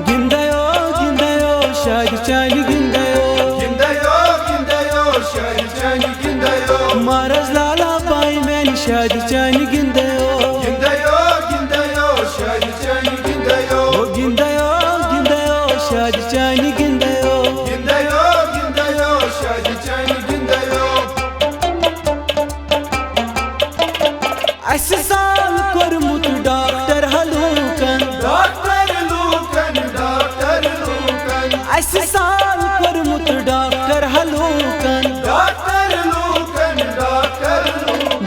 गिंदयो गिंदयो शादी चानी गिंदयो गिंदयो गिंदयो शादी चानी गिंदयो मारज लाला पाई मैंने शादी चानी गिंदयो गिंदयो गिंदयो शादी चानी गिंदयो गिंदयो गिंदयो शादी चानी गिंदयो गिंदयो गिंदयो शादी चानी गिंदयो अस साल कोरमुत डॉक्टर हलूकन डॉक्टर लूकन अस साल कोरमुत डॉक्टर हलूकन डॉक्टर लूकन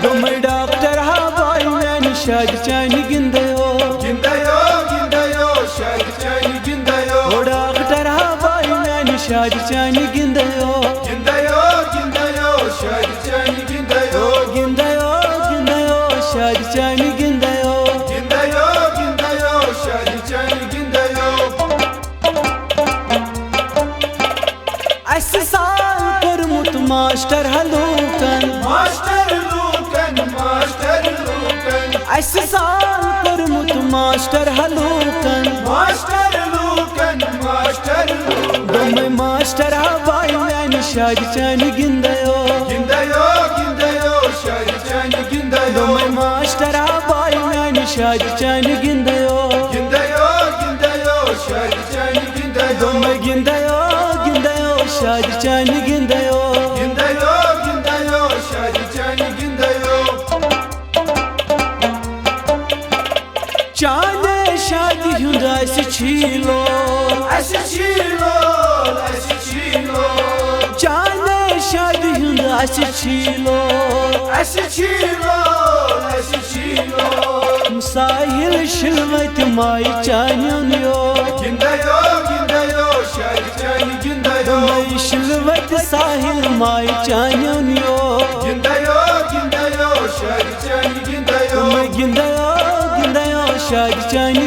दोमे डॉक्टर हवाई मैंने शादी चानी गिंदयो गिंदयो गिंदयो शादी चानी गिंदयो डॉक्टर हवाई मैंने शादी चानी गिंदयो गिंदयो गिंदयो शादी चानी गिंदयो गिंदयो गिंदयो शादी चानी गिंदयो गिंदयो गिंदयो शादी चानी गिंदयो अस साल कोरमुत मास्टर हलूकन मास्टर लूकन अस साल कोरमुत मास्टर हलूकन मास्टर लूकन दोमे मास्टर हवाई मैंने शादी चानी गिंदयो गिंदयो गिंदयो शादी चानी गिंदयो दोमे मास्टर हवाई मैंने शादी चानी गिंदयो गिंदयो गिंदयो शादी चानी गिंदयो दोमे गिंदयो गिंदयो शादी चानी गिंदयो गिंदयो गिंदयो शादी चानी गिंदयो चाने शादी हुंद अस छीलो असिलो चाने शादी हुंद अस छीलो असिलो साहिल शिलवत माई चानियों यो गिंदयो गिंदयो शादी चानी गिंदयो मई शिलवत साहिल माई चानियों यो गिंदयो गिंदयो शादी चानी गिंदयो गिंदयो गिंदयो शादी चानी